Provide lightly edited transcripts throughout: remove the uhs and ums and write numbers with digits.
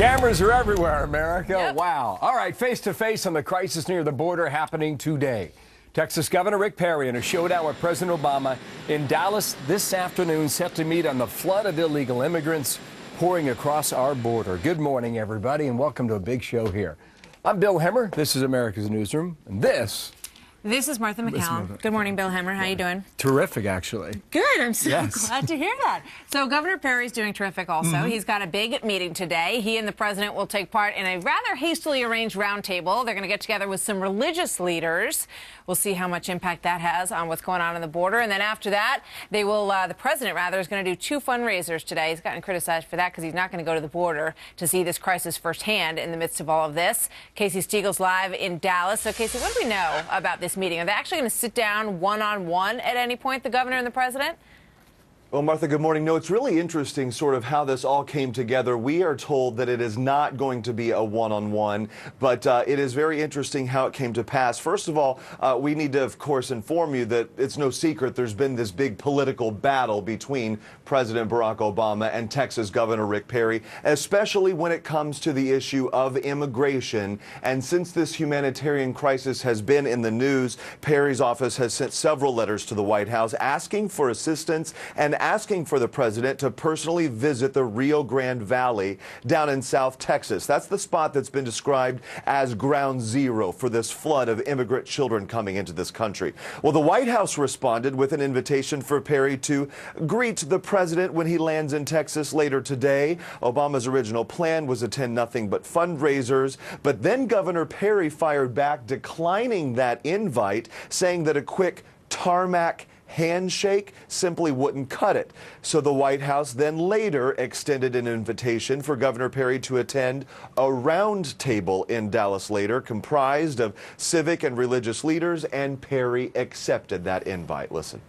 Cameras are everywhere, America. Yep. Wow. All right, face-to-face on the crisis near the border happening today. Texas Governor Rick Perry in a showdown with President Obama in Dallas this afternoon, set to meet on the flood of illegal immigrants pouring across our border. Good morning, everybody, and welcome to a big show here. I'm Bill Hemmer. This is America's Newsroom, and this is Martha McCallum. Good morning, Bill Hemmer. How you doing? Terrific, actually. Good. I'm so Yes. glad to hear that. So Governor Perry's doing terrific also. He's got a big meeting today. He and the president will take part in a rather hastily arranged roundtable. They're going to get together with some religious leaders. We'll see how much impact that has on what's going on the border. And then after that, they will, the president, rather, is going to do 2 fundraisers today. He's gotten criticized for that because he's not going to go to the border to see this crisis firsthand in the midst of all of this. Casey Stiegel's live in Dallas. So, Casey, what do we know about this meeting? Are they actually going to sit down one-on-one at any point, the governor and the president? Well, Martha, good morning. No, it's really interesting sort of how this all came together. We are told that it is not going to be a one-on-one, but it is very interesting how it came to pass. First of all, we need to, of course, inform you that it's no secret there's been this big political battle between President Barack Obama and Texas Governor Rick Perry, especially when it comes to the issue of immigration. And since this humanitarian crisis has been in the news, Perry's office has sent several letters to the White House asking for assistance and asking for the president to personally visit the Rio Grande Valley down in South Texas. That's the spot that's been described as ground zero for this flood of immigrant children coming into this country. Well, the White House responded with an invitation for Perry to greet the president when he lands in Texas later today. Obama's original plan was attend nothing but fundraisers, but then Governor Perry fired back, declining that invite, saying that a quick tarmac handshake simply wouldn't cut it. So the White House then later extended an invitation for Governor Perry to attend a round table in Dallas later, comprised of civic and religious leaders, and Perry accepted that invite. Listen.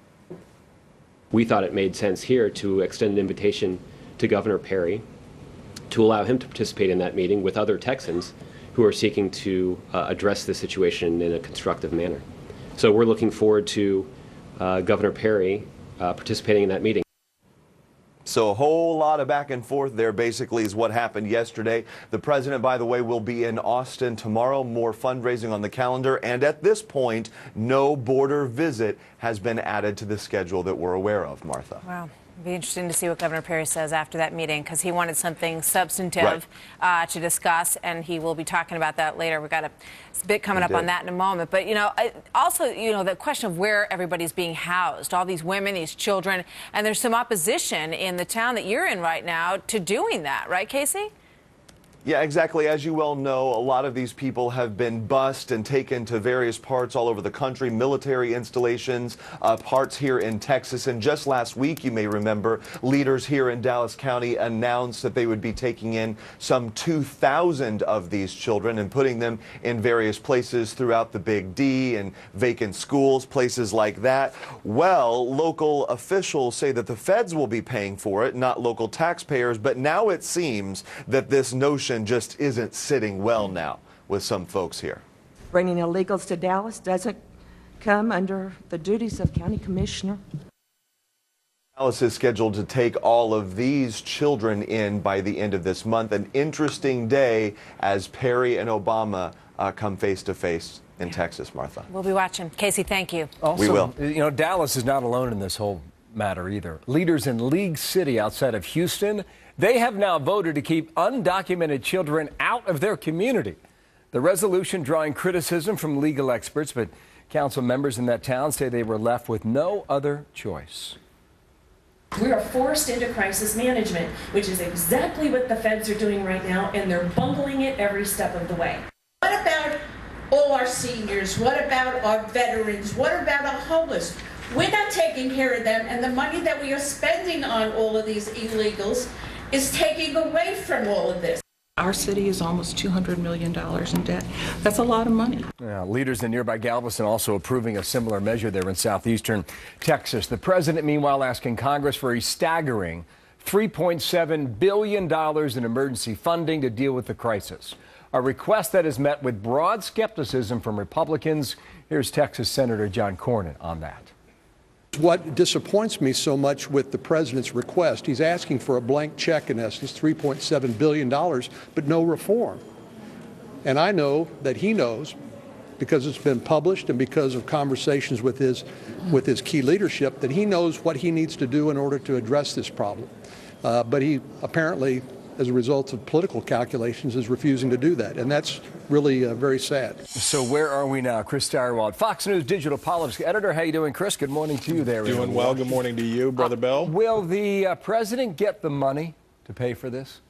We thought it made sense here to extend an invitation to Governor Perry to allow him to participate in that meeting with other Texans who are seeking to address the situation in a constructive manner. So we're looking forward to Governor Perry participating in that meeting. So a whole lot of back and forth there basically is what happened yesterday. The president, by the way, will be in Austin tomorrow. More fundraising on the calendar. And at this point, no border visit has been added to the schedule that we're aware of, Martha. Wow. It'll be interesting to see what Governor Perry says after that meeting, because he wanted something substantive to discuss, and he will be talking about that later. We've got a bit coming up on that in a moment. But, you know, also, you know, the question of where everybody's being housed, all these women, these children, and there's some opposition in the town that you're in right now to doing that, right, Casey? Yeah, exactly. As you well know, a lot of these people have been bused and taken to various parts all over the country, military installations, parts here in Texas. And just last week, you may remember, leaders here in Dallas County announced that they would be taking in some 2,000 of these children and putting them in various places throughout the Big D and vacant schools, places like that. Well, local officials say that the feds will be paying for it, not local taxpayers. But now it seems that this notion just isn't sitting well now with some folks here. Bringing illegals to Dallas doesn't come under the duties of county commissioner. Dallas is scheduled to take all of these children in by the end of this month. An interesting day as Perry and Obama come face to face in Texas, Martha. We'll be watching. Casey, thank you. Also, we will. You know, Dallas is not alone in this whole matter either. Leaders in League City outside of Houston, they have now voted to keep undocumented children out of their community. The resolution drawing criticism from legal experts, but council members in that town say they were left with no other choice. We are forced into crisis management, which is exactly what the feds are doing right now, and they're bungling it every step of the way. What about all our seniors? What about our veterans? What about our homeless? We're not taking care of them, and the money that we are spending on all of these illegals is taking away from all of this. Our city is almost $200 million in debt. That's a lot of money. Yeah, leaders in nearby Galveston also approving a similar measure there in southeastern Texas. The president, meanwhile, asking Congress for a staggering $3.7 billion in emergency funding to deal with the crisis. A request that has met with broad skepticism from Republicans. Here's Texas Senator John Cornyn on that. What disappoints me so much with the president's request, he's asking for a blank check, in essence, $3.7 billion, but no reform. And I know that he knows, because it's been published and because of conversations with his key leadership, that he knows what he needs to do in order to address this problem. But he apparently, as a result of political calculations, is refusing to do that. And that's really very sad. So where are we now? Chris Steyerwalt, Fox News digital politics editor. How you doing, Chris? Good morning to you there. Doing well. Good morning to you, Brother Bill. Will the president get the money to pay for this?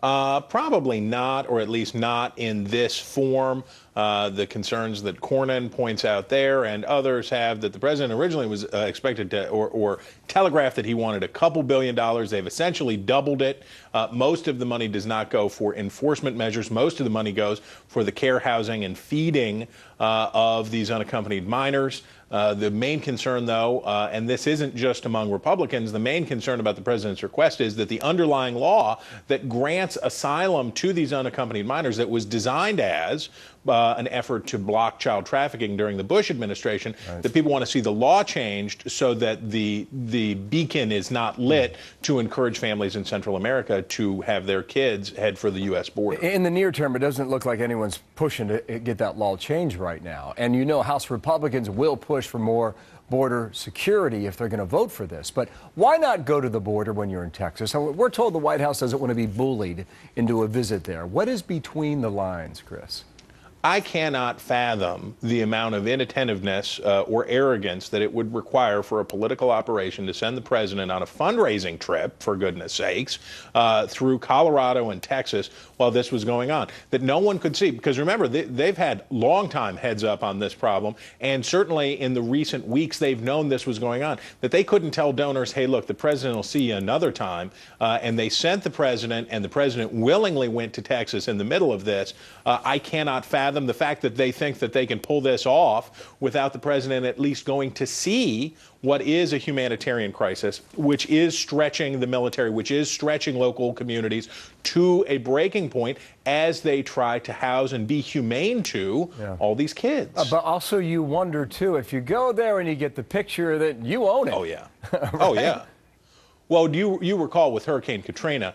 Probably not, or at least not in this form. The concerns that Cornyn points out there and others have, that the president originally was expected to, or telegraphed that he wanted a couple $2 billion. They've essentially doubled it. Most of the money does not go for enforcement measures. Most of the money goes for the care, housing, and feeding of these unaccompanied minors. The main concern, though, and this isn't just among Republicans, the main concern about the president's request is that the underlying law that grants asylum to these unaccompanied minors, that was designed as an effort to block child trafficking during the Bush administration, that people want to see the law changed so that the beacon is not lit to encourage families in Central America to have their kids head for the U.S. border. In the near term, it doesn't look like anyone's pushing to get that law changed right now. And you know House Republicans will push for more border security if they're going to vote for this. But why not go to the border when you're in Texas? We're told the White House doesn't want to be bullied into a visit there. What is between the lines, Chris? I cannot fathom the amount of inattentiveness or arrogance that it would require for a political operation to send the president on a fundraising trip, for goodness sakes, through Colorado and Texas while this was going on, that no one could see. Because remember, they've had long-time heads up on this problem, and certainly in the recent weeks they've known this was going on, that they couldn't tell donors, hey, look, the president will see you another time. And they sent the president, and the president willingly went to Texas in the middle of this. I cannot fathom the fact that they think that they can pull this off without the president at least going to see what is a humanitarian crisis, which is stretching the military, which is stretching local communities to a breaking point as they try to house and be humane to all these kids. But also you wonder, too, if you go there and you get the picture that you own it. Oh, yeah. Right? Oh, yeah. Well, do you recall with Hurricane Katrina,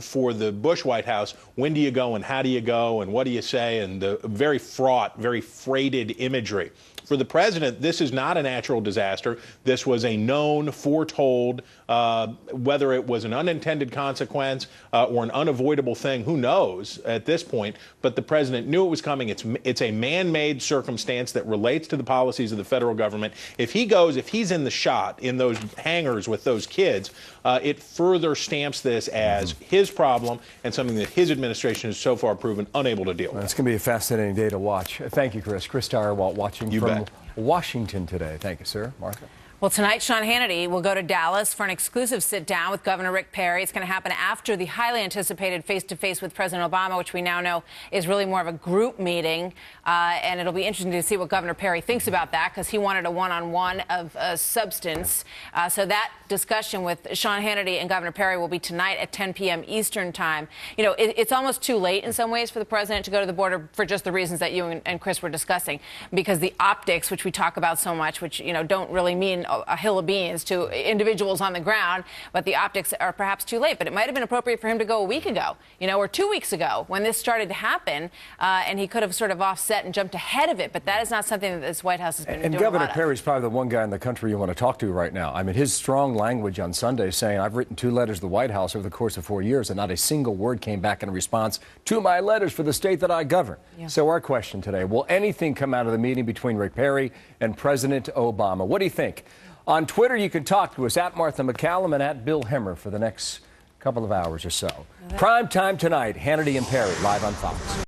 for the Bush White House, when do you go and how do you go and what do you say, and the very fraught, very freighted imagery. For the president, this is not a natural disaster. This was a known, foretold, whether it was an unintended consequence or an unavoidable thing, who knows at this point. But the president knew it was coming. It's a man-made circumstance that relates to the policies of the federal government. If he's in the shot, in those hangars with those kids, it further stamps this as his problem and something that his administration has so far proven unable to deal with. It's going to be a fascinating day to watch. Thank you, Chris. Chris Steyerwalt watching from Washington today. Thank you, sir. Martha? Well, tonight, Sean Hannity will go to Dallas for an exclusive sit-down with Governor Rick Perry. It's going to happen after the highly anticipated face-to-face with President Obama, which we now know is really more of a group meeting. And it'll be interesting to see what Governor Perry thinks about that, because he wanted a one-on-one of substance. So that discussion with Sean Hannity and Governor Perry will be tonight at 10 p.m. Eastern time. You know, it's almost too late in some ways for the president to go to the border for just the reasons that you and Chris were discussing, because the optics, which we talk about so much, which, you know, don't really mean a hill of beans to individuals on the ground, but the optics are perhaps too late. But it might have been appropriate for him to go a week ago, you know, or 2 weeks ago when this started to happen, and he could have sort of offset and jumped ahead of it. But that is not something that this White House has been doing a lot of. And Governor Perry's probably the one guy in the country you want to talk to right now. I mean, his strong language on Sunday saying, I've written 2 letters to the White House over the course of 4 years, and not a single word came back in response to my letters for the state that I govern. Yeah. So our question today, will anything come out of the meeting between Rick Perry and President Obama? What do you think? On Twitter, you can talk to us at Martha McCallum and at Bill Hemmer for the next couple of hours or so. Prime time tonight, Hannity and Perry live on Fox.